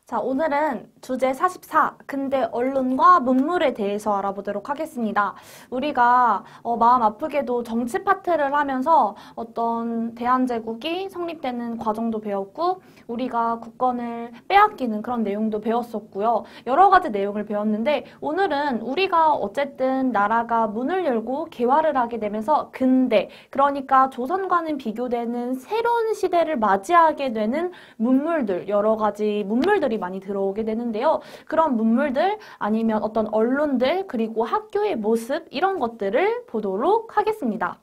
자, 오늘은 주제 44, 근대 언론과 문물에 대해서 알아보도록 하겠습니다. 우리가 마음 아프게도 정치 파트를 하면서 어떤 대한제국이 성립되는 과정도 배웠고 우리가 국권을 빼앗기는 그런 내용도 배웠었고요. 여러 가지 내용을 배웠는데 오늘은 우리가 어쨌든 나라가 문을 열고 개화를 하게 되면서 근대, 그러니까 조선과는 비교되는 새로운 시대를 맞이하게 되는 문물들, 여러 가지 문물들이 많이 들어오게 되는데요. 그런 문물들 아니면 어떤 언론들 그리고 학교의 모습 이런 것들을 보도록 하겠습니다.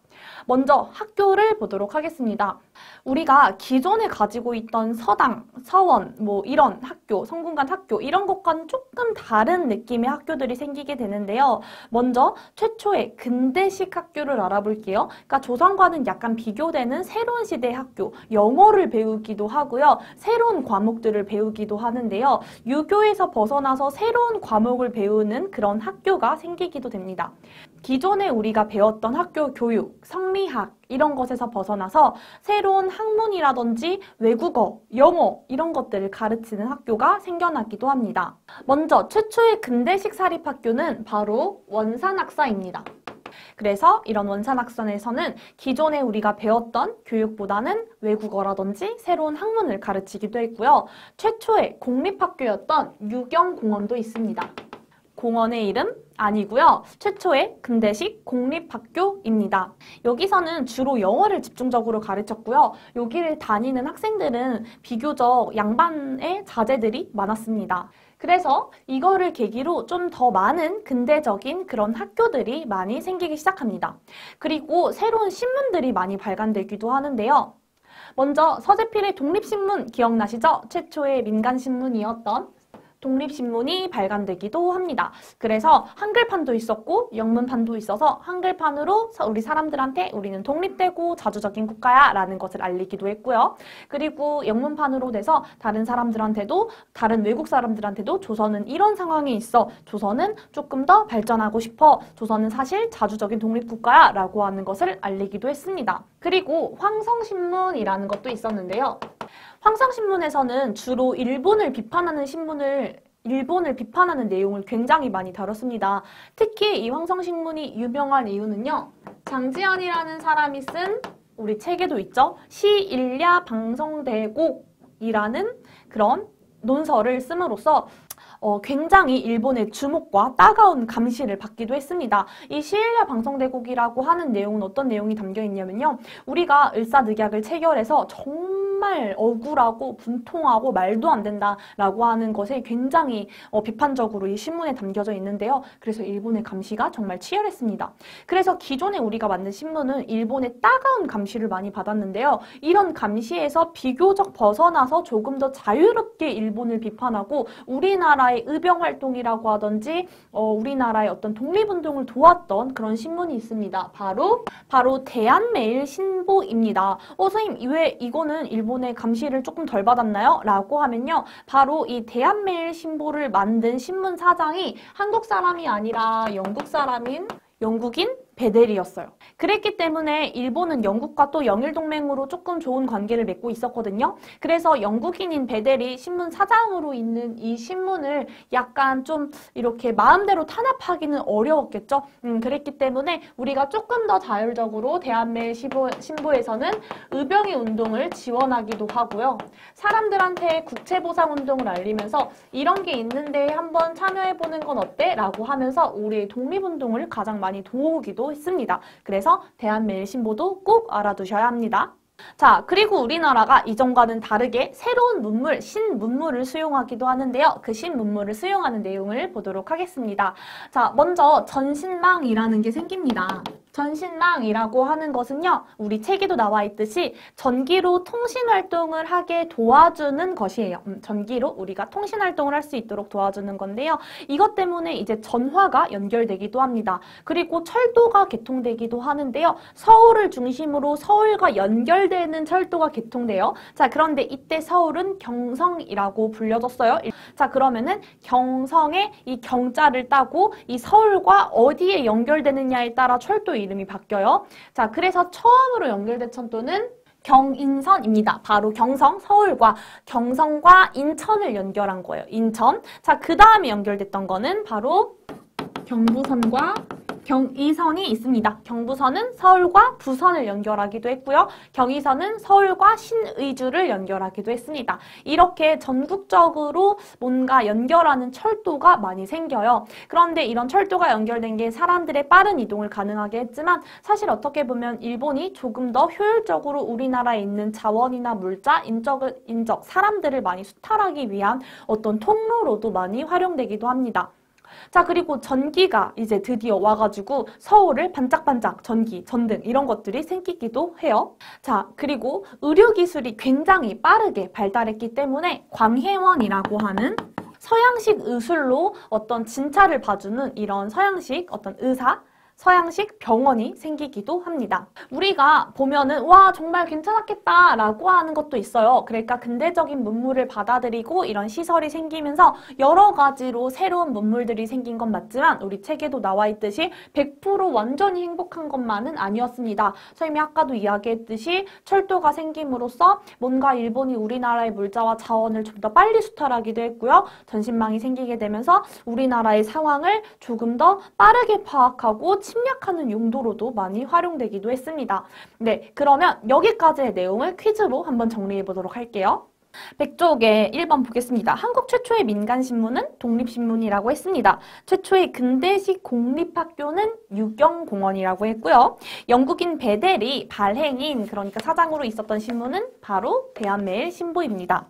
먼저 학교를 보도록 하겠습니다. 우리가 기존에 가지고 있던 서당, 서원, 이런 학교, 성균관 학교 이런 것과는 조금 다른 느낌의 학교들이 생기게 되는데요. 먼저 최초의 근대식 학교를 알아볼게요. 그러니까 조선과는 약간 비교되는 새로운 시대의 학교, 영어를 배우기도 하고요. 새로운 과목들을 배우기도 하는데요. 유교에서 벗어나서 새로운 과목을 배우는 그런 학교가 생기기도 됩니다. 기존에 우리가 배웠던 학교 교육, 성리학 이런 것에서 벗어나서 새로운 학문이라든지 외국어, 영어 이런 것들을 가르치는 학교가 생겨나기도 합니다. 먼저 최초의 근대식 사립학교는 바로 원산학사입니다. 그래서 이런 원산학사에서는 기존에 우리가 배웠던 교육보다는 외국어라든지 새로운 학문을 가르치기도 했고요. 최초의 공립학교였던 유경공원도 있습니다. 공원의 이름 아니고요. 최초의 근대식 공립학교입니다. 여기서는 주로 영어를 집중적으로 가르쳤고요. 여기를 다니는 학생들은 비교적 양반의 자제들이 많았습니다. 그래서 이거를 계기로 좀 더 많은 근대적인 그런 학교들이 많이 생기기 시작합니다. 그리고 새로운 신문들이 많이 발간되기도 하는데요. 먼저 서재필의 독립신문 기억나시죠? 최초의 민간신문이었던 독립신문이 발간되기도 합니다. 그래서 한글판도 있었고 영문판도 있어서 한글판으로 우리 사람들한테 우리는 독립되고 자주적인 국가야 라는 것을 알리기도 했고요. 그리고 영문판으로 돼서 다른 사람들한테도 다른 외국 사람들한테도 조선은 이런 상황에 있어. 조선은 조금 더 발전하고 싶어. 조선은 사실 자주적인 독립국가야 라고 하는 것을 알리기도 했습니다. 그리고 황성신문이라는 것도 있었는데요. 황성신문에서는 주로 일본을 비판하는 내용을 굉장히 많이 다뤘습니다. 특히 이 황성신문이 유명한 이유는요. 장지연이라는 사람이 쓴 우리 책에도 있죠. 시일야 방성대곡이라는 그런 논설을 씀으로써 굉장히 일본의 주목과 따가운 감시를 받기도 했습니다. 이 시일야 방성대곡이라고 하는 내용은 어떤 내용이 담겨 있냐면요. 우리가 을사늑약을 체결해서 정말 억울하고 분통하고 말도 안 된다라고 하는 것에 굉장히 비판적으로 이 신문에 담겨져 있는데요. 그래서 일본의 감시가 정말 치열했습니다. 그래서 기존에 우리가 만든 신문은 일본의 따가운 감시를 많이 받았는데요. 이런 감시에서 비교적 벗어나서 조금 더 자유롭게 일본을 비판하고 우리나라의 의병활동이라고 하든지 우리나라의 어떤 독립운동을 도왔던 그런 신문이 있습니다. 바로 대한매일신보입니다. 선생님 왜 이거는 일본의 감시를 조금 덜 받았나요? 라고 하면요. 바로 이 대한매일신보를 만든 신문 사장이 한국 사람이 아니라 영국인 베델이었어요. 그랬기 때문에 일본은 영국과 또 영일동맹으로 조금 좋은 관계를 맺고 있었거든요. 그래서 영국인인 베델이 신문 사장으로 있는 이 신문을 약간 좀 이렇게 마음대로 탄압하기는 어려웠겠죠. 그랬기 때문에 우리가 조금 더 자율적으로 대한매일신보에서는 의병의 운동을 지원하기도 하고요. 사람들한테 국채보상운동을 알리면서 이런 게 있는데 한번 참여해보는 건 어때? 라고 하면서 우리의 독립운동을 가장 많이 도우기도 했습니다. 그래서 대한매일신보도 꼭 알아두셔야 합니다. 자, 그리고 우리나라가 이전과는 다르게 새로운 문물, 신문물을 수용하기도 하는데요. 그 신문물을 수용하는 내용을 보도록 하겠습니다. 자, 먼저 전신망이라는 게 생깁니다. 전신망이라고 하는 것은요, 우리 책에도 나와 있듯이 전기로 통신활동을 하게 도와주는 것이에요. 전기로 우리가 통신활동을 할 수 있도록 도와주는 건데요. 이것 때문에 이제 전화가 연결되기도 합니다. 그리고 철도가 개통되기도 하는데요. 서울을 중심으로 서울과 연결되는 철도가 개통돼요. 자, 그런데 이때 서울은 경성이라고 불려졌어요. 자, 그러면은 경성에 이 경자를 따고 이 서울과 어디에 연결되느냐에 따라 철도 이름이 바뀌어요. 자, 그래서 처음으로 연결된 철도는 경인선입니다. 바로 경성, 서울과 경성과 인천을 연결한 거예요. 인천. 자, 그 다음에 연결됐던 거는 바로 경부선과 경의선이 있습니다. 경부선은 서울과 부선을 연결하기도 했고요. 경의선은 서울과 신의주를 연결하기도 했습니다. 이렇게 전국적으로 뭔가 연결하는 철도가 많이 생겨요. 그런데 이런 철도가 연결된 게 사람들의 빠른 이동을 가능하게 했지만 사실 어떻게 보면 일본이 조금 더 효율적으로 우리나라에 있는 자원이나 물자, 인적, 사람들을 많이 수탈하기 위한 어떤 통로로도 많이 활용되기도 합니다. 자, 그리고 전기가 이제 드디어 와가지고 서울을 반짝반짝 전기, 전등 이런 것들이 생기기도 해요. 자, 그리고 의료기술이 굉장히 빠르게 발달했기 때문에 광해원이라고 하는 서양식 의술로 어떤 진찰을 봐주는 이런 서양식 어떤 의사, 서양식 병원이 생기기도 합니다. 우리가 보면은 와 정말 괜찮았겠다 라고 하는 것도 있어요. 그러니까 근대적인 문물을 받아들이고 이런 시설이 생기면서 여러 가지로 새로운 문물들이 생긴 건 맞지만 우리 책에도 나와 있듯이 100% 완전히 행복한 것만은 아니었습니다. 선생님이 아까도 이야기했듯이 철도가 생김으로써 뭔가 일본이 우리나라의 물자와 자원을 좀 더 빨리 수탈하기도 했고요. 전신망이 생기게 되면서 우리나라의 상황을 조금 더 빠르게 파악하고 침략하는 용도로도 많이 활용되기도 했습니다. 네, 그러면 여기까지의 내용을 퀴즈로 한번 정리해 보도록 할게요. 100쪽에 1번 보겠습니다. 한국 최초의 민간신문은 독립신문이라고 했습니다. 최초의 근대식 공립학교는 유경공원이라고 했고요. 영국인 베델이 발행인, 그러니까 사장으로 있었던 신문은 바로 대한매일신보입니다.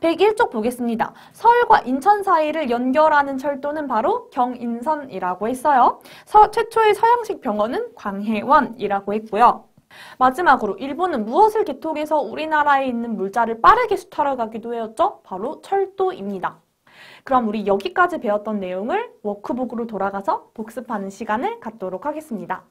101쪽 보겠습니다. 서울과 인천 사이를 연결하는 철도는 바로 경인선이라고 했어요. 최초의 서양식 병원은 광해원이라고 했고요. 마지막으로 일본은 무엇을 개통해서 우리나라에 있는 물자를 빠르게 수탈하기도 했죠? 바로 철도입니다. 그럼 우리 여기까지 배웠던 내용을 워크북으로 돌아가서 복습하는 시간을 갖도록 하겠습니다.